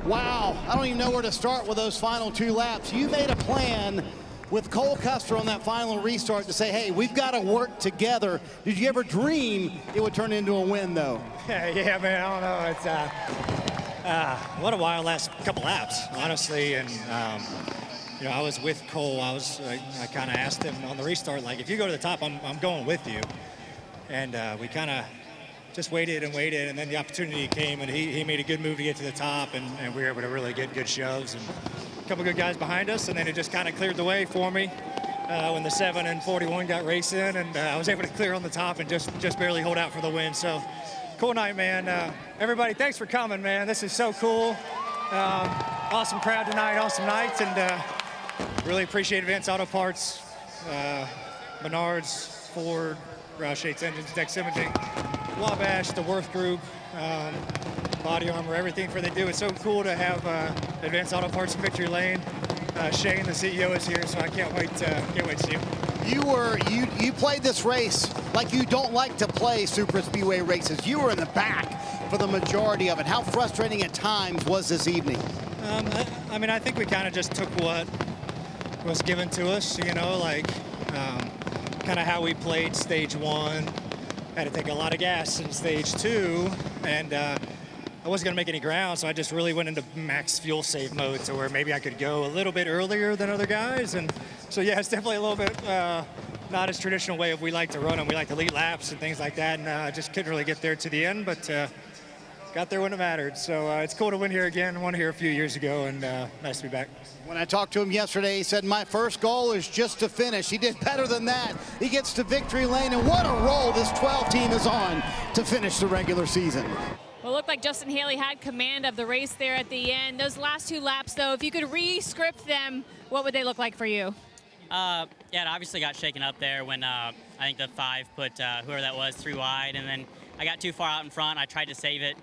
Wow, I don't even know where to start with those final 2 laps. You made a plan with Cole Custer on that final restart to say, hey, we've got to work together. Did you ever dream it would turn into a win, though? Yeah, man, I don't know. It's what a wild last couple laps, honestly. And you know, I was with Cole. I kind of asked him on the restart, like, if you go to the top, I'm going with you. And we kind of just waited and waited, and then the opportunity came, and he made a good move to get to the top, and we were able to really get good shoves. And a couple good guys behind us, and then it just kind of cleared the way for me when the 7 and 41 got racing, and I was able to clear on the top and just barely hold out for the win. So cool night, man. Everybody, thanks for coming, man. This is so cool. Awesome crowd tonight, awesome night, and really appreciate Advanced Auto Parts, Menards, Ford, Roush Yates Engines, Dex Imaging, Wabash, the Worth Group, Body Armor, everything for they do. It's so cool to have Advanced Auto Parts in Victory Lane. Shane, the CEO, is here, so I can't wait to see him. You played this race like you don't like to play super speedway races. You were in the back for the majority of it. How frustrating at times was this evening? I mean, I think we kind of just took what was given to us, you know, like kind of how we played stage 1. Had to take a lot of gas in stage 2, and I wasn't going to make any ground, so I just really went into max fuel save mode to where maybe I could go a little bit earlier than other guys. And so, yeah, it's definitely a little bit not as traditional way of we like to run them. We like to lead laps and things like that, and I just couldn't really get there to the end, but got there when it mattered. So it's cool to win here again. Won here a few years ago, and nice to be back. When I talked to him yesterday, he said, my first goal is just to finish. He did better than that. He gets to victory lane, and what a roll this 12 team is on to finish the regular season. Well, it looked like Justin Haley had command of the race there at the end. Those last 2 laps, though, if you could re-script them, what would they look like for you? Yeah, it obviously got shaken up there when I think the 5 put whoever that was 3 wide, and then I got too far out in front. I tried to save it,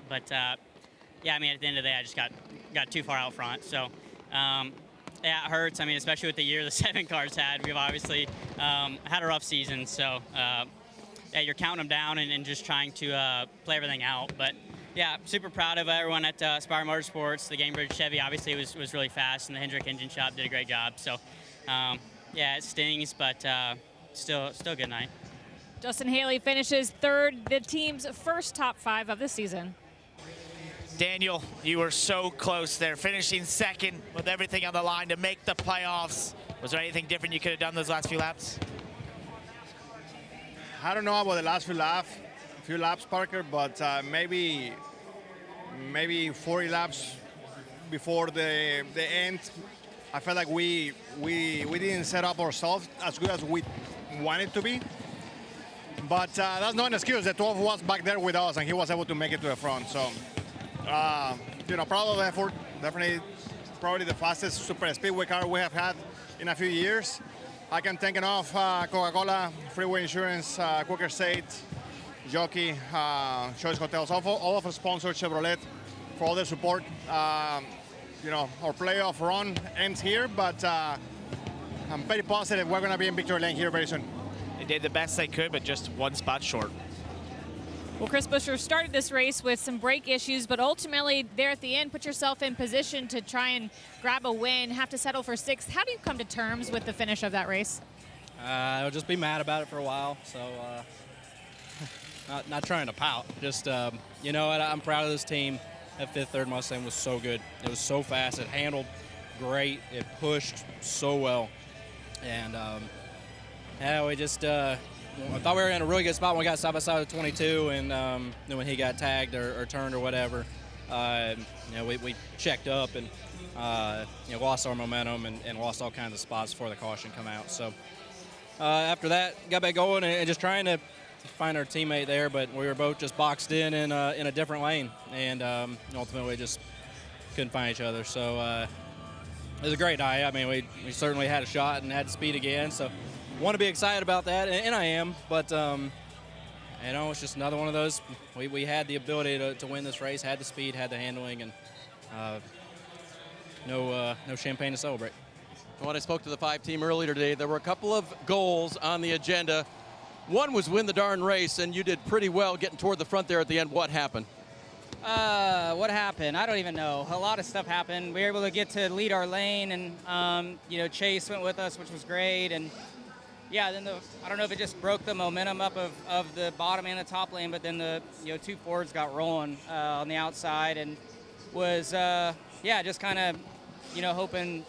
but yeah, I mean, at the end of the day, I just got too far out front. So yeah, it hurts. I mean, especially with the year the 7 cars had. We've obviously had a rough season, so yeah, you're counting them down and just trying to play everything out. But yeah, super proud of everyone at Aspire Motorsports. The Gamebridge Chevy obviously was really fast, and the Hendrick Engine Shop did a great job. So yeah, it stings, but still a good night. Justin Haley finishes 3rd, the team's first top 5 of the season. Daniel, you were so close there, finishing 2nd with everything on the line to make the playoffs. Was there anything different you could have done those last few laps? I don't know about the last few laps, Parker, but maybe 40 laps before the end. I felt like we didn't set up ourselves as good as we wanted to be. But that's not an excuse. The 12 was back there with us, and he was able to make it to the front. So, you know, proud of the effort. Definitely, probably the fastest super speedway car we have had in a few years. I can thank enough Coca-Cola, Freeway Insurance, Quaker State, Jockey, Choice Hotels, all of our sponsors, Chevrolet, for all their support. You know, our playoff run ends here, but I'm very positive we're going to be in victory lane here very soon. They did the best they could, but just 1 spot short. Well, Chris Buescher started this race with some brake issues, but ultimately there at the end, put yourself in position to try and grab a win, have to settle for 6th. How do you come to terms with the finish of that race? I'll just be mad about it for a while, so not trying to pout. Just, you know, I'm proud of this team. That 5th, 3rd Mustang was so good. It was so fast. It handled great. It pushed so well. And, yeah, we just I thought we were in a really good spot when we got side by side with 22, and then when he got tagged or turned or whatever, you know, we checked up and you know, lost our momentum and lost all kinds of spots before the caution come out. So after that, got back going and just trying to find our teammate there, but we were both just boxed in a different lane, and ultimately just couldn't find each other. So it was a great night. I mean, we certainly had a shot and had speed again. So want to be excited about that, and I am, but you know, it's just another one of those. We had the ability to win this race, had the speed, had the handling, and no champagne to celebrate. When I spoke to the 5 team earlier today, there were a couple of goals on the agenda. One was win the darn race, and you did pretty well getting toward the front there at the end. What happened? What happened? I don't even know. A lot of stuff happened. We were able to get to lead our lane, and Chase went with us, which was great. And yeah, then I don't know if it just broke the momentum up of the bottom and the top lane, but then the two Fords got rolling on the outside, and was just kind of hoping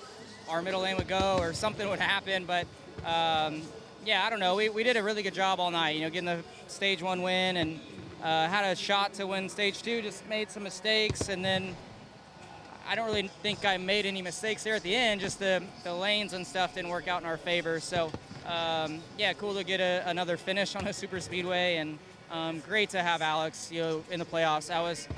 our middle lane would go or something would happen. But I don't know. We did a really good job all night. Getting the stage 1 win, and had a shot to win stage 2. Just made some mistakes, and then I don't really think I made any mistakes there at the end. Just the lanes and stuff didn't work out in our favor. So cool to get another finish on a super speedway, and great to have Alex in the playoffs. I was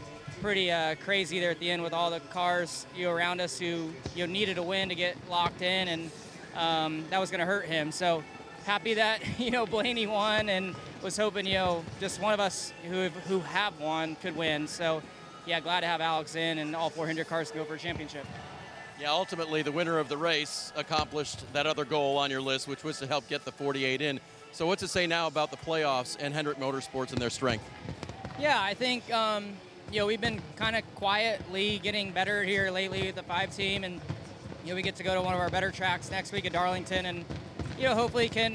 pretty crazy there at the end with all the cars around us who needed a win to get locked in, and that was going to hurt him. So happy that Blaney won, and was hoping just one of us who have won could win. So yeah, glad to have Alex in, and all 400 cars can go for a championship. Yeah, ultimately the winner of the race accomplished that other goal on your list, which was to help get the 48 in. So what's it say now about the playoffs and Hendrick Motorsports and their strength? Yeah, I think we've been kind of quietly getting better here lately with the 5 team, and we get to go to one of our better tracks next week at Darlington, and hopefully can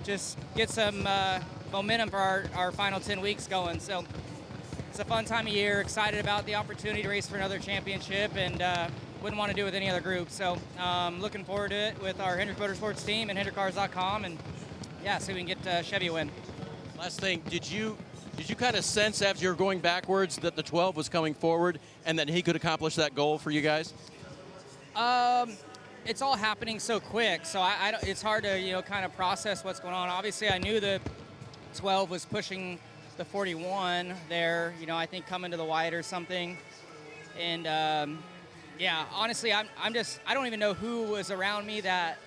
just get some momentum for our final 10 weeks going. So it's a fun time of year, excited about the opportunity to race for another championship, and wouldn't want to do it with any other group. So looking forward to it with our Hendrick Motorsports team and HendrickCars.com, and see if we can get Chevy a win. Last thing, did you kind of sense as you were going backwards that the 12 was coming forward and that he could accomplish that goal for you guys? It's all happening so quick, so it's hard to kind of process what's going on. Obviously, I knew the 12 was pushing the 41 there, I think coming to the wide or something. And honestly, I don't even know who was around me that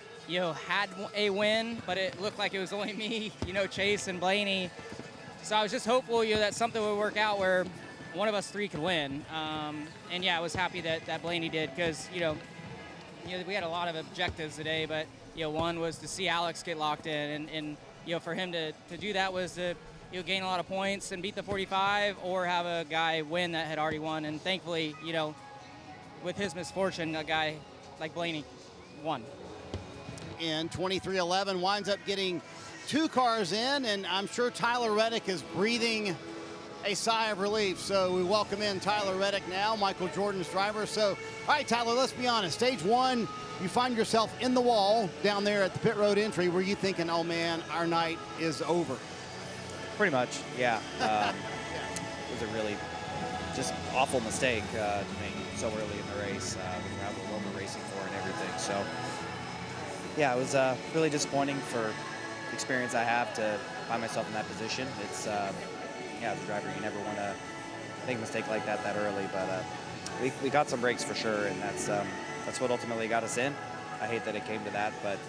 had a win, but it looked like it was only me, Chase and Blaney. So I was just hopeful that something would work out where one of us 3 could win. I was happy that Blaney did, because we had a lot of objectives today, but one was to see Alex get locked in, and for him to do that was to gain a lot of points and beat the 45, or have a guy win that had already won. And thankfully, with his misfortune, a guy like Blaney won. In 23-11 winds up getting 2 cars in, and I'm sure Tyler Reddick is breathing a sigh of relief. So we welcome in Tyler Reddick now, Michael Jordan's driver. So, all right, Tyler, let's be honest. Stage 1, you find yourself in the wall down there at the pit road entry. Were you thinking, oh man, our night is over? Pretty much, yeah. It was a really just awful mistake to make so early in the race when you have what we're racing for and everything. So, yeah, it was really disappointing for the experience I have to find myself in that position. It's, as a driver, you never want to make a mistake like that early, but we got some breaks for sure, and that's what ultimately got us in. I hate that it came to that, but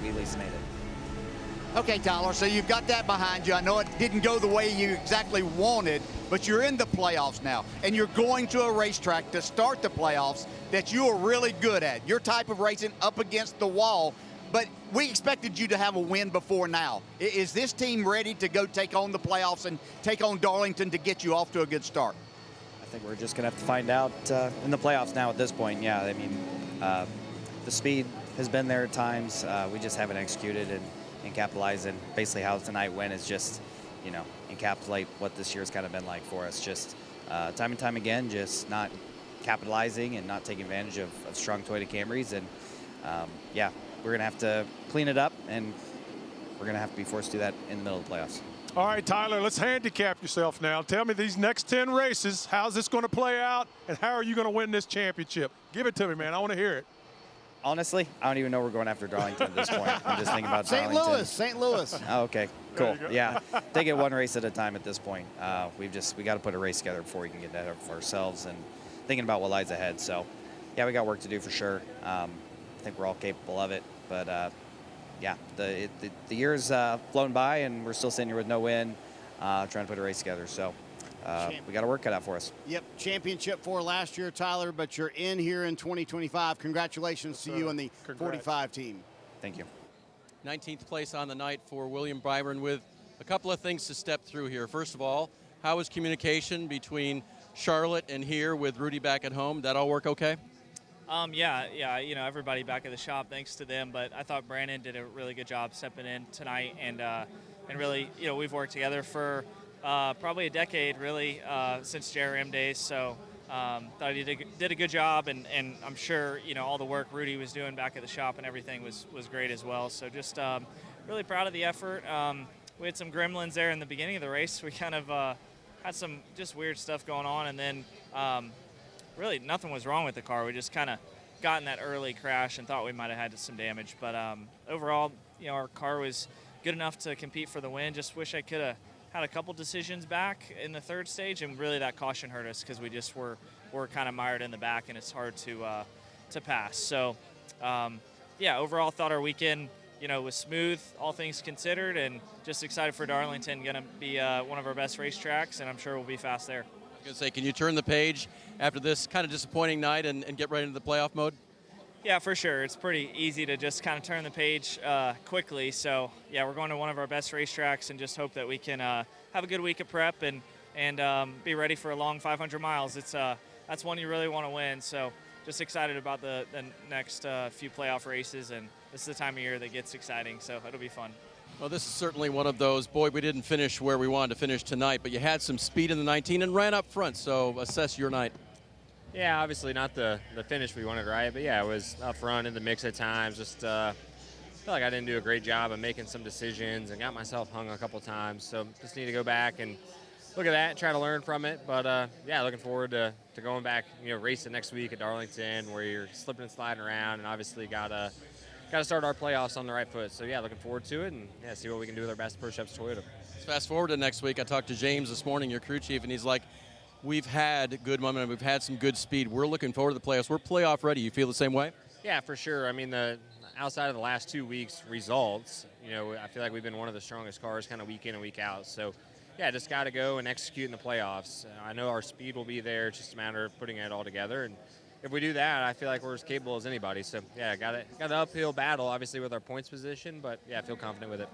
we at least made it. Okay, Tyler, so you've got that behind you. I know it didn't go the way you exactly wanted, but you're in the playoffs now, and you're going to a racetrack to start the playoffs that you are really good at. Your type of racing up against the wall, but we expected you to have a win before now. Is this team ready to go take on the playoffs and take on Darlington to get you off to a good start? I think we're just going to have to find out in the playoffs now at this point. Yeah, I mean, the speed has been there at times. We just haven't executed and capitalized. And basically how tonight went is just, encapsulate what this year's kind of been like for us. Just time and time again, just not capitalizing and not taking advantage of strong Toyota Camrys. And we're going to have to clean it up, and we're going to have to be forced to do that in the middle of the playoffs. All right, Tyler, let's handicap yourself now. Tell me these next 10 races, how's this going to play out, and how are you going to win this championship? Give it to me, man. I want to hear it. Honestly, I don't even know we're going after Darlington at this point. I'm just thinking about Darlington. St. Louis. Oh, okay, cool. Yeah, take it one race at a time at this point. We got to put a race together before we can get that for ourselves and thinking about what lies ahead. So, yeah, we got work to do for sure. I think we're all capable of it, but the year's flown by, and we're still sitting here with no win, trying to put a race together. So we got a work cut out for us. Yep, championship for last year, Tyler, but you're in here in 2025. Congratulations to you and the 45 team. Thank you. 19th place on the night for William Byron, with a couple of things to step through here. First of all, How was communication between Charlotte and here with Rudy back at home? That all work okay? Yeah, you know, everybody back at the shop, thanks to them, but I thought Brandon did a really good job stepping in tonight, and really, you know, we've worked together for probably a decade, really, since JRM days, so thought he did a good job, and I'm sure, you know, all the work Rudy was doing back at the shop and everything was great as well, so just really proud of the effort. We had some gremlins there in the beginning of the race. We kind of had some just weird stuff going on, and then really nothing was wrong with the car. We just kind of got in that early crash and thought we might have had some damage. But overall, you know, our car was good enough to compete for the win. Just wish I could have had a couple decisions back in the third stage, and really that caution hurt us because we just were kind of mired in the back, and it's hard to pass. So, yeah, overall thought our weekend, you know, was smooth, all things considered, and just excited for Darlington. Going to be one of our best racetracks, and I'm sure we'll be fast there. I was going to say, can you turn the page after this kind of disappointing night and get right into the playoff mode? Yeah, for sure. It's pretty easy to just kind of turn the page quickly. So, yeah, we're going to one of our best racetracks and just hope that we can have a good week of prep and be ready for a long 500 miles. It's that's one you really want to win. So, just excited about the next few playoff races, and this is the time of year that gets exciting. So, it'll be fun. Well, this is certainly one of those, boy, we didn't finish where we wanted to finish tonight, but you had some speed in the 19 and ran up front, so assess your night. Yeah, obviously not the finish we wanted, right? But yeah, it was up front in the mix at times. Just feel like I didn't do a great job of making some decisions and got myself hung a couple times. So just need to go back and look at that and try to learn from it. But yeah, looking forward to going back, you know, racing next week at Darlington where you're slipping and sliding around, and obviously got to start our playoffs on the right foot. So yeah, looking forward to it, and yeah, see what we can do with our best Porsche Toyota. Let's fast forward to next week. I talked to James this morning, your crew chief, and he's like, we've had good momentum. We've had some good speed. We're looking forward to the playoffs. We're playoff ready. You feel the same way? Yeah, for sure. I mean, outside of the last 2 weeks' results, you know, I feel like we've been one of the strongest cars kind of week in and week out. So, yeah, just got to go and execute in the playoffs. I know our speed will be there. It's just a matter of putting it all together. And if we do that, I feel like we're as capable as anybody. So, yeah, got an uphill battle, obviously, with our points position. But, yeah, I feel confident with it.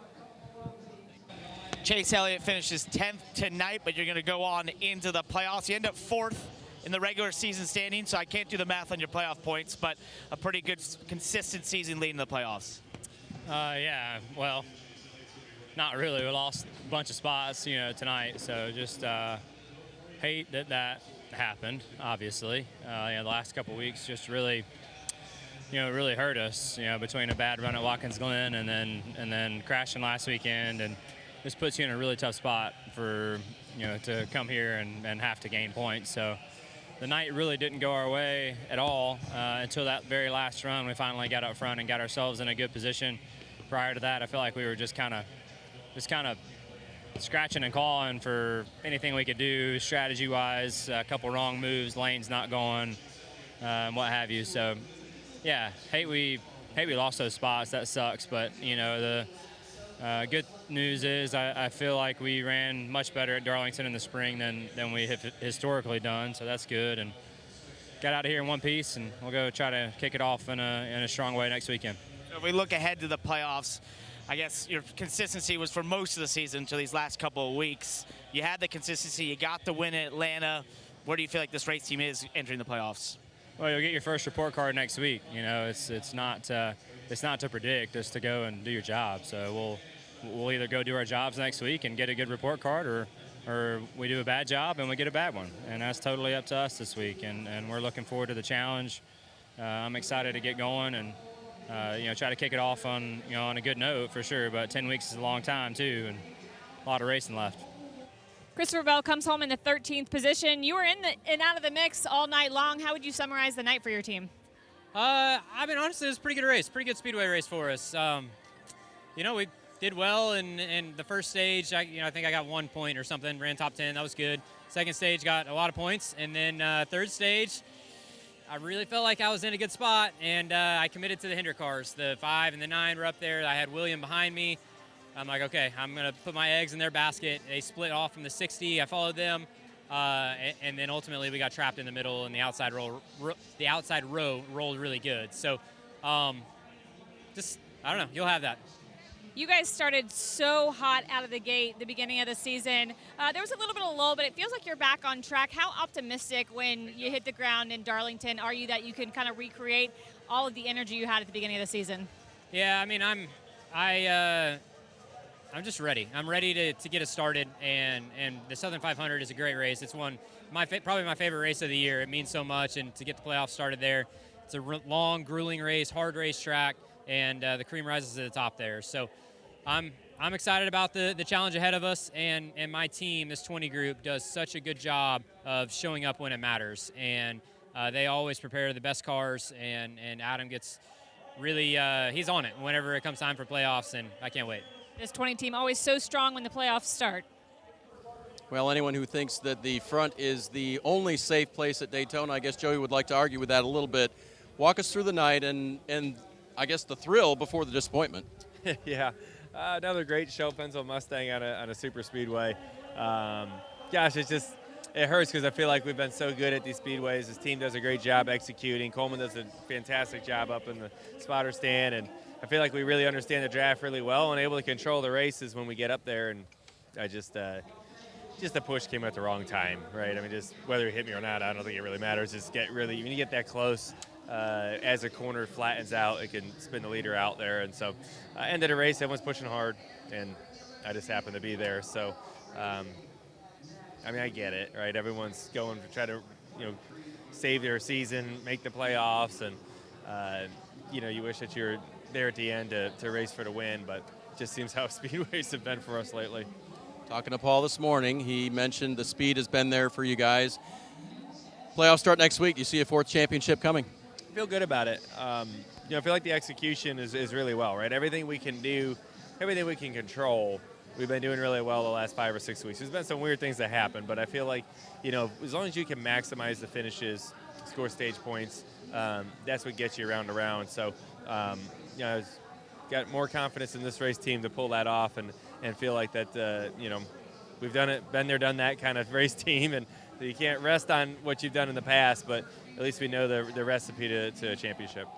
Chase Elliott finishes 10th tonight, but you're going to go on into the playoffs. You end up 4th in the regular season standing, so I can't do the math on your playoff points, but a pretty good, consistent season leading the playoffs. Yeah, well, not really. We lost a bunch of spots, you know, tonight, so just hate that happened, obviously. You know, the last couple weeks just really, you know, really hurt us, you know, between a bad run at Watkins Glen and then crashing last weekend, and this puts you in a really tough spot for, you know, to come here and have to gain points. So the night really didn't go our way at all until that very last run. We finally got up front and got ourselves in a good position. Prior to that, I feel like we were just kind of scratching and clawing for anything we could do strategy-wise. A couple wrong moves, lanes not going, what have you. So yeah, hate we lost those spots. That sucks. But you know, the good news is I feel like we ran much better at Darlington in the spring than we have historically done, so that's good. And got out of here in one piece, and we'll go try to kick it off in a strong way next weekend. So if we look ahead to the playoffs, I guess your consistency was for most of the season until these last couple of weeks. You had the consistency. You got the win at Atlanta. Where do you feel like this race team is entering the playoffs? Well, you'll get your first report card next week. You know, it's not to predict, it's to go and do your job. So we'll either go do our jobs next week and get a good report card, or we do a bad job and we get a bad one. And that's totally up to us this week. And we're looking forward to the challenge. I'm excited to get going and you know, try to kick it off on a good note for sure. But 10 weeks is a long time too, and a lot of racing left. Christopher Bell comes home in the 13th position. You were in and out of the mix all night long. How would you summarize the night for your team? I mean, honestly, it was a pretty good race, pretty good speedway race for us. You know, we did well in the first stage. I think I got 1 point or something, ran top 10. That was good. Second stage got a lot of points, and then third stage, I really felt like I was in a good spot, and I committed to the hinder cars. The 5 and the 9 were up there. I had William behind me. I'm like, okay, I'm going to put my eggs in their basket. They split off from the 60. I followed them, and then ultimately we got trapped in the middle, and the outside row rolled really good. So just, I don't know, you'll have that. You guys started so hot out of the gate the beginning of the season. There was a little bit of lull, but it feels like you're back on track. How optimistic when you hit the ground in Darlington are you that you can kind of recreate all of the energy you had at the beginning of the season? Yeah, I mean, I'm just ready. I'm ready to get us started, and the Southern 500 is a great race. It's probably my favorite race of the year. It means so much, and to get the playoffs started there, it's a long, grueling race, hard racetrack, and the cream rises to the top there. So I'm excited about the challenge ahead of us, and my team, this 20 group, does such a good job of showing up when it matters, and they always prepare the best cars, and Adam gets really, he's on it whenever it comes time for playoffs, and I can't wait. This 20 team always so strong when the playoffs start. Well, anyone who thinks that the front is the only safe place at Daytona, I guess Joey would like to argue with that a little bit. Walk us through the night and I guess the thrill before the disappointment. Yeah, another great show, Pencil Mustang on a super speedway. Gosh, it hurts because I feel like we've been so good at these speedways. This team does a great job executing. Coleman does a fantastic job up in the spotter stand, and I feel like we really understand the draft really well and able to control the races when we get up there. And I just the push came at the wrong time, right? I mean, just whether it hit me or not, I don't think it really matters. Just when you get that close, as a corner flattens out, it can spin the leader out there. And so end of the race, everyone's pushing hard, and I just happened to be there. So, I mean, I get it, right? Everyone's going to try to, save their season, make the playoffs, and, you wish that you're there at the end to race for the win, but it just seems how speedways have been for us lately. Talking to Paul this morning, he mentioned the speed has been there for you guys. Playoffs start next week. Do you see a fourth championship coming? I feel good about it. I feel like the execution is really well, right? Everything we can do, everything we can control, we've been doing really well the last 5 or 6 weeks. There's been some weird things that happen, but I feel like, as long as you can maximize the finishes, score stage points, that's what gets you round to round. So, I've got more confidence in this race team to pull that off and feel like that, we've done it, been there, done that kind of race team, and you can't rest on what you've done in the past, but at least we know the recipe to a championship.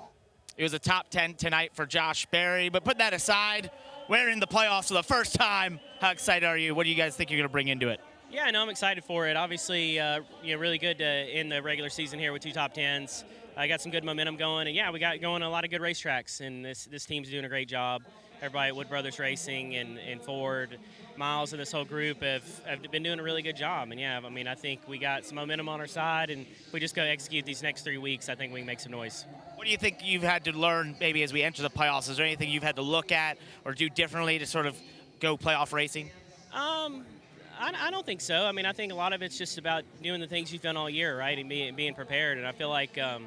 It was a top 10 tonight for Josh Berry, but put that aside, we're in the playoffs for the first time. How excited are you? What do you guys think you're going to bring into it? Yeah, no, I'm excited for it. Obviously, really good in the regular season here with 2 top 10s. I got some good momentum going, and yeah, we got going a lot of good racetracks, and this team's doing a great job. Everybody at Wood Brothers Racing and Ford, Miles, and this whole group have been doing a really good job. And yeah, I mean, I think we got some momentum on our side, and if we just go execute these next 3 weeks, I think we can make some noise. What do you think you've had to learn maybe as we enter the playoffs? Is there anything you've had to look at or do differently to sort of go playoff racing? I don't think so. I mean, I think a lot of it's just about doing the things you've done all year, right, and being prepared. And I feel like I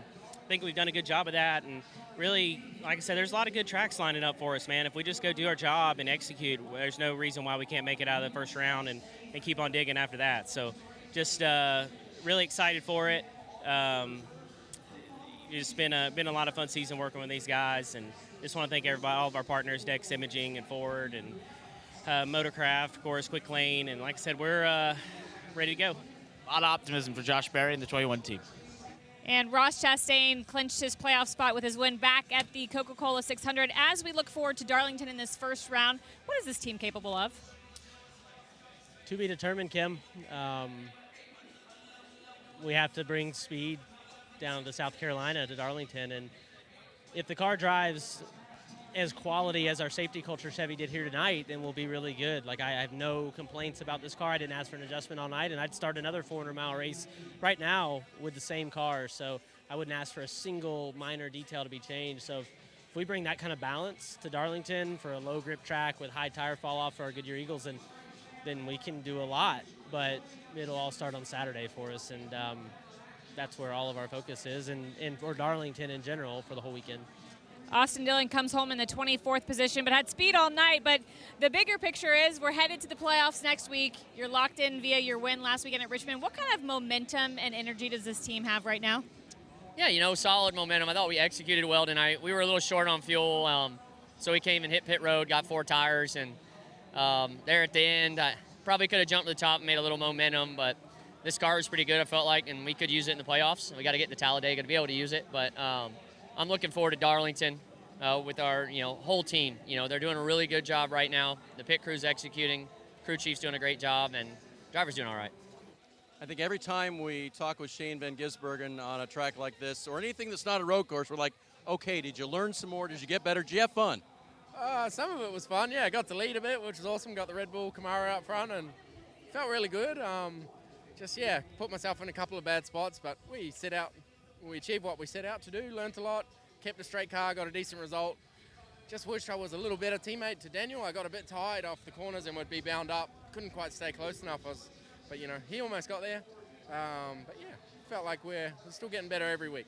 think we've done a good job of that. And really, like I said, there's a lot of good tracks lining up for us, man. If we just go do our job and execute, there's no reason why we can't make it out of the first round and keep on digging after that. So just really excited for it. It's been a lot of fun season working with these guys, and just want to thank everybody, all of our partners, Dex Imaging and Ford and Motorcraft, of course, Quick Lane, and like I said, we're ready to go. A lot of optimism for Josh Berry and the 21 team. And Ross Chastain clinched his playoff spot with his win back at the Coca-Cola 600. As we look forward to Darlington in this first round, what is this team capable of? To be determined, Kim. We have to bring speed down to South Carolina, to Darlington, and if the car drives as quality as our safety culture Chevy did here tonight, then we'll be really good. Like, I have no complaints about this car. I didn't ask for an adjustment all night, and I'd start another 400-mile race right now with the same car, so I wouldn't ask for a single minor detail to be changed. So if we bring that kind of balance to Darlington for a low grip track with high tire fall off for our Goodyear Eagles, then we can do a lot, but it'll all start on Saturday for us, and that's where all of our focus is, and for Darlington in general for the whole weekend. Austin Dillon comes home in the 24th position, but had speed all night. But the bigger picture is we're headed to the playoffs next week. You're locked in via your win last weekend at Richmond. What kind of momentum and energy does this team have right now? Yeah, solid momentum. I thought we executed well tonight. We were a little short on fuel, so we came and hit pit road, got 4 tires, and there at the end, I probably could have jumped to the top and made a little momentum, but this car was pretty good, I felt like, and we could use it in the playoffs. We got to get to Talladega to be able to use it, but I'm looking forward to Darlington. with our whole team. They're doing a really good job right now. The pit crew's executing, crew chief's doing a great job, and driver's doing all right. I think every time we talk with Shane Van Gisbergen on a track like this or anything that's not a road course, we're like, okay, did you learn some more? Did you get better? Did you have fun? Some of it was fun. Yeah, I got to lead a bit, which was awesome. Got the Red Bull Camaro out front and felt really good. Put myself in a couple of bad spots, but we achieved what we set out to do, learned a lot, kept a straight car, got a decent result. Just wished I was a little better teammate to Daniel. I got a bit tired off the corners and would be bound up. Couldn't quite stay close enough. But he almost got there. Felt like we're still getting better every week.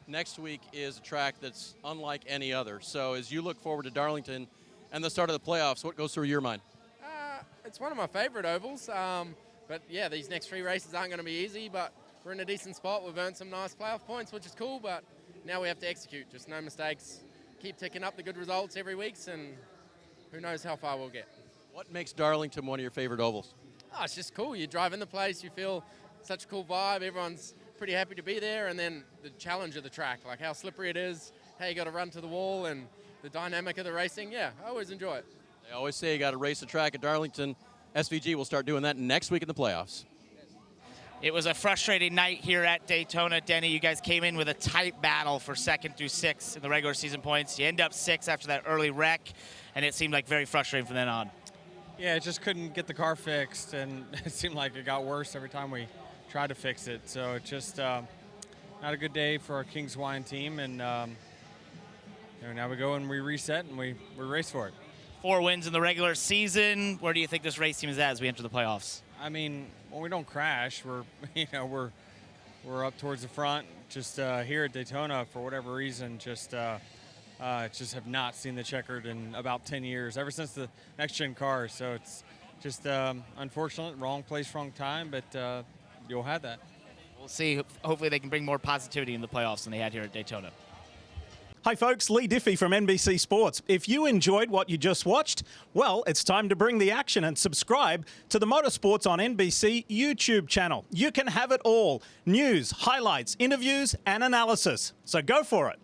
Next week is a track that's unlike any other. So as you look forward to Darlington and the start of the playoffs, what goes through your mind? It's one of my favorite ovals. These next 3 races aren't going to be easy, but we're in a decent spot. We've earned some nice playoff points, which is cool, but now we have to execute. Just no mistakes. Keep ticking up the good results every week, and who knows how far we'll get. What makes Darlington one of your favorite ovals? Oh, it's just cool. You drive in the place, you feel such a cool vibe. Everyone's pretty happy to be there, and then the challenge of the track, like how slippery it is, how you got to run to the wall, and the dynamic of the racing. Yeah, I always enjoy it. They always say you got to race the track at Darlington. SVG will start doing that next week in the playoffs. It was a frustrating night here at Daytona. Denny, you guys came in with a tight battle for 2nd through 6th in the regular season points. You end up 6th after that early wreck, and it seeed like very frustrating from then on. Yeah, just couldn't get the car fixed, and it seemed like it got worse every time we tried to fix it. So it's just not a good day for our Kings Wine team, and now we go and we reset and we race for it. 4 wins in the regular season. Where do you think this race team is at as we enter the playoffs? I mean, when we don't crash, we're up towards the front. Just here at Daytona, for whatever reason, just have not seen the checkered in about 10 years, ever since the next-gen car. So it's just unfortunate, wrong place, wrong time, but you'll have that. We'll see. Hopefully they can bring more positivity in the playoffs than they had here at Daytona. Hi folks, Lee Diffie from NBC Sports. If you enjoyed what you just watched, well, it's time to bring the action and subscribe to the Motorsports on NBC YouTube channel. You can have it all: news, highlights, interviews, and analysis. So go for it.